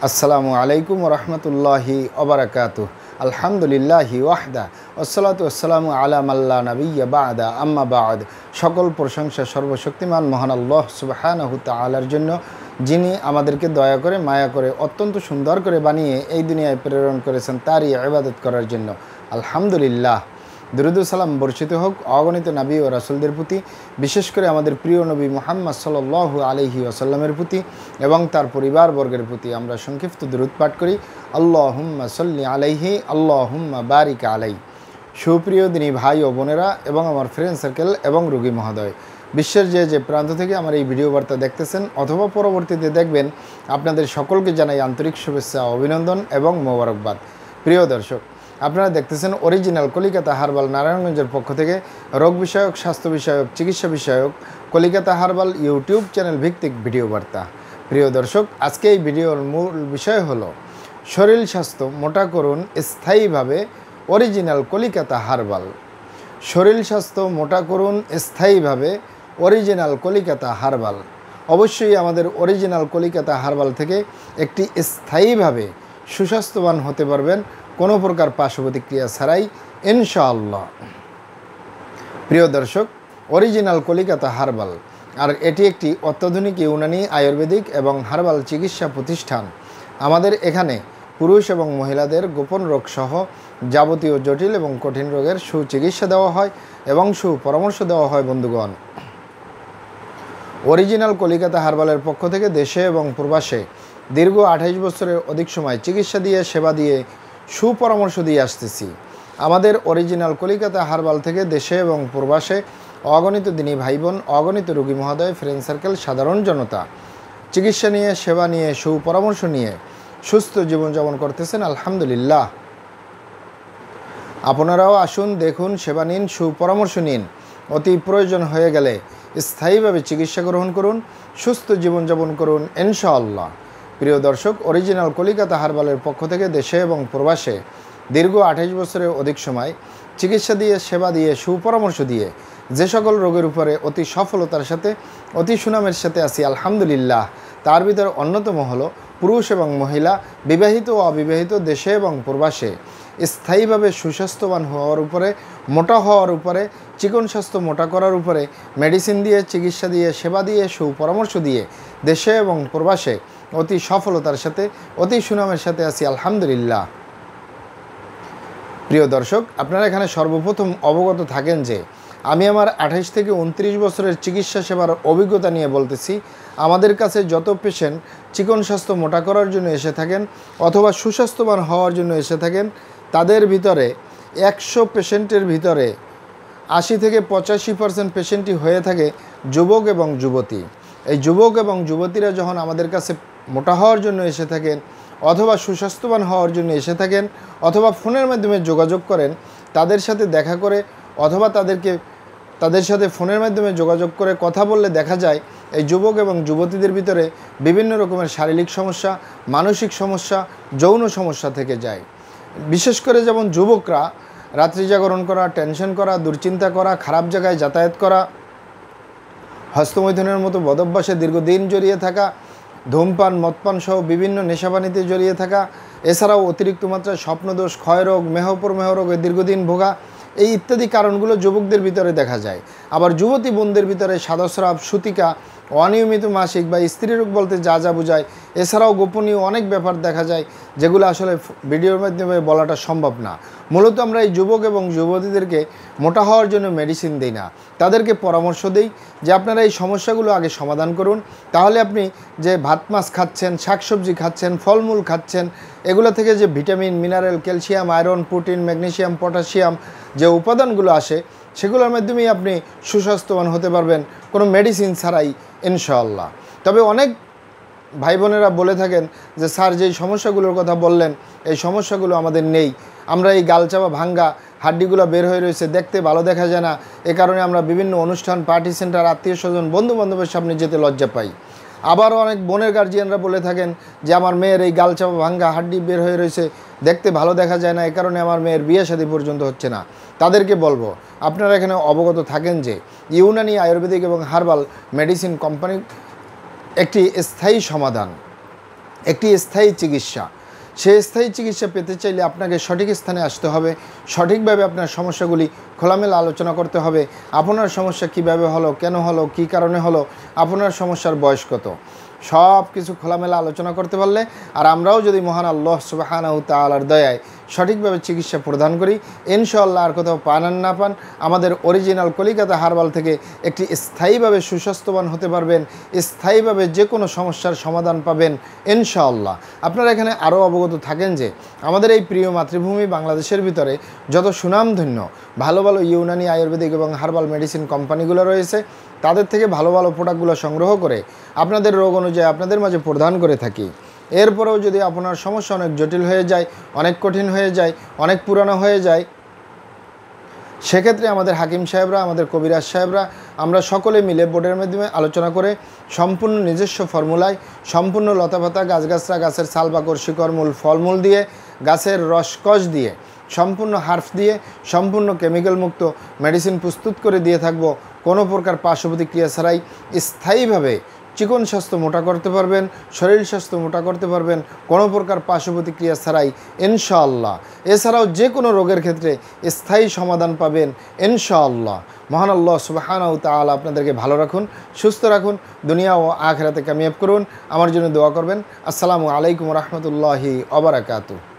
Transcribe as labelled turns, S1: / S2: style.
S1: আসসালামু আলাইকুম রহমতুল্লাহি ওবারাকাতুহ। আলহামদুলিল্লাহি ওয়াহদা ওয়াসসালাতু ওয়াসসালামু আলা মাল্লা নাবিয়্যা বা'দা আম্মা বা'দ। সকল প্রশংসা সর্বশক্তিমান মহান আল্লাহ সুবহানাহু তাআলার জন্য, যিনি আমাদেরকে দয়া করে মায়া করে অত্যন্ত সুন্দর করে বানিয়ে এই দুনিয়ায় প্রেরণ করেছেন তারই ইবাদত করার জন্য। আলহামদুলিল্লাহ। দরুদ ও সালাম বর্ষিত হোক অগণিত নবী ও রাসূলদের প্রতি, বিশেষ করে আমাদের প্রিয় নবী মুহাম্মদ সাল্লাল্লাহু আলাইহি ওয়াসাল্লামের প্রতি এবং তার পরিবারবর্গের প্রতি। আমরা সংক্ষিপ্ত দরুদ পাঠ করি, আল্লাহুম্মা সাল্লি আলাইহি আল্লাহুম্মা বারিক আলাইহি। সুপ্রিয় দিনী ভাই ও বোনেরা এবং আমার ফ্রেন্ড সার্কেল এবং রোগী মহোদয়, বিশ্বের যে প্রান্ত থেকে আমার এই ভিডিও বার্তা দেখতেছেন অথবা পরবর্তীতে দেখবেন, আপনাদের সকলকে জানাই আন্তরিক শুভেচ্ছা, অভিনন্দন এবং মোবারকবাদ। প্রিয় দর্শক, আপনারা দেখতেছেন অরিজিনাল কলিকাতা হার্বাল নারায়ণগঞ্জের পক্ষ থেকে রোগ বিষয়ক, স্বাস্থ্য বিষয়ক, চিকিৎসা বিষয়ক কলিকাতা হার্বাল ইউটিউব চ্যানেল ভিত্তিক ভিডিও বার্তা। প্রিয় দর্শক, আজকে এই ভিডিওর মূল বিষয় হলো শরীর স্বাস্থ্য মোটা করুন স্থায়ীভাবে অরিজিনাল কলিকাতা হার্বাল। শরীর স্বাস্থ্য মোটা করুন স্থায়ীভাবে অরিজিনাল কলিকাতা হার্বাল। অবশ্যই আমাদের অরিজিনাল কলিকাতা হার্বাল থেকে একটি স্থায়ীভাবে সুস্বাস্থ্যবান হতে পারবেন কোনো প্রকার পার্শ্ব প্রতিক্রিয়া ছাড়াই, ইনশাআল্লাহ। প্রিয় দর্শক, অরিজিনাল কলিকাতা হার্বাল আর এটি একটি অত্যাধুনিক ইউনানি, আয়ুর্বেদিক এবং হার্বাল চিকিৎসা প্রতিষ্ঠান। আমাদের এখানে পুরুষ এবং মহিলাদের গোপন রোগ সহ যাবতীয় জটিল এবং কঠিন রোগের সুচিকিৎসা দেওয়া হয় এবং সুপরামর্শ দেওয়া হয়। বন্ধুগণ, অরিজিনাল কলিকাতা হার্বালের পক্ষ থেকে দেশে এবং প্রবাসে দীর্ঘ 28 বছরের অধিক সময় চিকিৎসা দিয়ে, সেবা দিয়ে, সুপরামর্শ দিয়ে আসতেছি। আমাদের অরিজিনাল কলিকাতা হার্বাল থেকে দেশে এবং প্রবাসে অগণিত দিনী ভাই বোন, অগণিত রোগী মহোদয়, ফ্রেন্ড সার্কেল, সাধারণ জনতা চিকিৎসা নিয়ে, সেবা নিয়ে, সুপরামর্শ নিয়ে সুস্থ জীবনযাপন করতেছেন। আলহামদুলিল্লাহ। আপনারাও আসুন, দেখুন, সেবা নিন, সুপরামর্শ নিন। অতি প্রয়োজন হয়ে গেলে স্থায়ীভাবে চিকিৎসা গ্রহণ করুন, সুস্থ জীবনযাপন করুন, ইনশাআল্লাহ। প্রিয় দর্শক, অরিজিনাল কলিকাতা হার্বালের পক্ষ থেকে দেশে এবং প্রবাসে দীর্ঘ 28 বছরের অধিক সময় চিকিৎসা দিয়ে, সেবা দিয়ে, সুপরামর্শ দিয়ে যে সকল রোগের উপরে অতি সফলতার সাথে, অতি সুনামের সাথে আছি, আলহামদুলিল্লাহ। তার ভিতরে অন্যতম হলো পুরুষ এবং মহিলা, বিবাহিত ও অবিবাহিত, দেশে এবং প্রবাসে স্থায়ীভাবে সুস্বাস্থ্যবান হওয়ার উপরে, মোটা হওয়ার উপরে, চিকন স্বাস্থ্য মোটা করার উপরে মেডিসিন দিয়ে, চিকিৎসা দিয়ে, সেবা দিয়ে, সুপরামর্শ দিয়ে দেশে এবং প্রবাসে অতি সফলতার সাথে, অতি সুনামের সাথে আছি, আলহামদুলিল্লাহ। প্রিয় দর্শক, আপনারা এখানে সর্বপ্রথম অবগত থাকেন যে আমি আমার 28 থেকে 29 বছরের চিকিৎসা সেবার অভিজ্ঞতা নিয়ে বলতেছি। আমাদের কাছে যত পেশেন্ট চিকন স্বাস্থ্য মোটা করার জন্য এসে থাকেন অথবা সুস্বাস্থ্যবান হওয়ার জন্য এসে থাকেন, তাদের ভিতরে 100 পেশেন্টের ভিতরে 80 থেকে 85% পেশেন্টই হয়ে থাকে যুবক এবং যুবতী। এই যুবক এবং যুবতীরা যখন আমাদের কাছে মোটা হওয়ার জন্য এসে থাকেন অথবা সুস্বাস্থ্যবান হওয়ার জন্য এসে থাকেন অথবা ফোনের মাধ্যমে যোগাযোগ করেন, তাদের সাথে দেখা করে অথবা তাদের সাথে ফোনের মাধ্যমে যোগাযোগ করে কথা বললে দেখা যায় এই যুবক এবং যুবতীদের ভিতরে বিভিন্ন রকমের শারীরিক সমস্যা, মানসিক সমস্যা, যৌন সমস্যা থেকে যায়। বিশেষ করে যেমন যুবকরা রাত্রি জাগরণ করা, টেনশন করা, দুশ্চিন্তা করা, খারাপ জায়গায় যাতায়াত করা, হস্তমৈথুনের মতো বদভ্যাসে দীর্ঘদিন জড়িয়ে থাকা, ধূমপান, মদপান সহ বিভিন্ন নেশাপানিতে জড়িয়ে থাকা, এছাড়াও অতিরিক্ত মাত্রায় স্বপ্নদোষ, ক্ষয়রোগ, মেহপরমেহ রোগে দীর্ঘদিন ভোগা, এই ইত্যাদি কারণগুলো যুবকদের ভিতরে দেখা যায়। আবার যুবতী বোনদের ভিতরে সাদাস্রাব, সূতিকা, অনিয়মিত মাসিক বা স্ত্রী রোগ বলতে যা যা বোঝায়, এছাড়াও গোপনীয় অনেক ব্যাপার দেখা যায় যেগুলো আসলে ভিডিওর মাধ্যমে বলাটা সম্ভব না। মূলত আমরা এই যুবক এবং যুবতীদেরকে মোটা হওয়ার জন্য মেডিসিন দিই না, তাদেরকে পরামর্শ দিই যে আপনারা এই সমস্যাগুলো আগে সমাধান করুন। তাহলে আপনি যে ভাত মাছ খাচ্ছেন, শাকসবজি খাচ্ছেন, ফলমূল খাচ্ছেন, এগুলো থেকে যে vitamin, mineral, calcium, iron, protein, magnesium, potassium যে উপাদানগুলো আসে, সেগুলোর মাধ্যমেই আপনি সুস্বাস্থ্যবান হতে পারবেন কোনো মেডিসিন ছাড়াই, ইনশাআল্লাহ। তবে অনেক ভাই বোনেরা বলে থাকেন যে স্যার, যেই সমস্যাগুলোর কথা বললেন এই সমস্যাগুলো আমাদের নেই, আমরা এই গালচাপা ভাঙ্গা হাড্ডিগুলো বের হয়ে রয়েছে, দেখতে ভালো দেখা যায় না, এ কারণে আমরা বিভিন্ন অনুষ্ঠান, পার্টি সেন্টার, আত্মীয় স্বজন, বন্ধু বান্ধবের সামনে যেতে লজ্জা পাই। আবারও অনেক বোনের গার্জিয়ানরা বলে থাকেন যে আমার মেয়ের এই গালচাপা ভাঙ্গা হাড্ডি বের হয়ে রয়েছে, দেখতে ভালো দেখা যায় না, এ কারণে আমার মেয়ের বিয়ে শাদী পর্যন্ত হচ্ছে না। তাদেরকে বলবো, আপনারা এখানে অবগত থাকেন যে ইউনানি, আয়ুর্বেদিক এবং হার্বাল মেডিসিন কোম্পানি একটি স্থায়ী সমাধান। একটি স্থায়ী চিকিৎসা। সেই স্থায়ী চিকিৎসা পেতে চাইলে আপনাকে সঠিক স্থানে আসতে হবে, সঠিকভাবে আপনার সমস্যাগুলি খোলামেলা আলোচনা করতে হবে। আপনার সমস্যা কিভাবে হলো, কেন হলো, কী কারণে হলো, আপনার সমস্যার বয়স কত, সব কিছু খোলামেলা আলোচনা করতে পারলে, আর আমরাও যদি মহান আল্লাহ সুবহানাহু তাআলার দয়ায় সঠিকভাবে চিকিৎসা প্রদান করি, ইনশাআল্লাহ আর কোথাও পান আর না পান, আমাদের অরিজিনাল কলিকাতা হার্বাল থেকে একটি স্থায়ীভাবে সুস্বাস্থ্যবান হতে পারবেন, স্থায়ীভাবে যে কোনো সমস্যার সমাধান পাবেন ইনশাআল্লাহ। আপনারা এখানে আরও অবগত থাকেন যে আমাদের এই প্রিয় মাতৃভূমি বাংলাদেশের ভিতরে যত সুনামধন্য ভালো ভালো ইউনানি, আয়ুর্বেদিক এবং হার্বাল মেডিসিন কোম্পানিগুলো রয়েছে, তাদের থেকে ভালো ভালো প্রোডাক্টগুলো সংগ্রহ করে আপনাদের রোগ অনুযায়ী আপনাদের মাঝে প্রদান করে থাকি। এরপরেও যদি আপনার সমস্যা অনেক জটিল হয়ে যায়, অনেক কঠিন হয়ে যায়, অনেক পুরানো হয়ে যায়, সেক্ষেত্রে আমাদের হাকিম সাহেবরা, আমাদের কবিরাজ সাহেবরা, আমরা সকলে মিলে বোর্ডের মাধ্যমে আলোচনা করে সম্পূর্ণ নিজস্ব ফর্মুলায়, সম্পূর্ণ লতাপাতা, গাছগাছরা, গাছের ছাল, বাকড়, শিকড়, মূল, ফলমূল দিয়ে, গাছের রসকস দিয়ে, সম্পূর্ণ হার্ফ দিয়ে, সম্পূর্ণ কেমিক্যাল মুক্ত মেডিসিন প্রস্তুত করে দিয়ে থাকবো। কোনো প্রকার পার্শ্ব প্রতিক্রিয়া ছাড়াই স্থায়ীভাবে চিকন স্বাস্থ্য মোটা করতে পারবেন, শরীর স্বাস্থ্য মোটা করতে পারবেন কোনো প্রকার পার্শ্ব প্রতিক্রিয়া ছাড়াই ইনশাআল্লাহ। এছাড়াও যে কোনো রোগের ক্ষেত্রে স্থায়ী সমাধান পাবেন ইনশাআল্লাহ। মহান আল্লাহ সুবহানাহু তাআলা আপনাদেরকে ভালো রাখুন, সুস্থ রাখুন, দুনিয়া ও আখিরাতে কামিয়াব করুন। আমার জন্য দোয়া করবেন। আসসালামু আলাইকুম ওয়া রাহমাতুল্লাহি ওয়া বারাকাতুহু।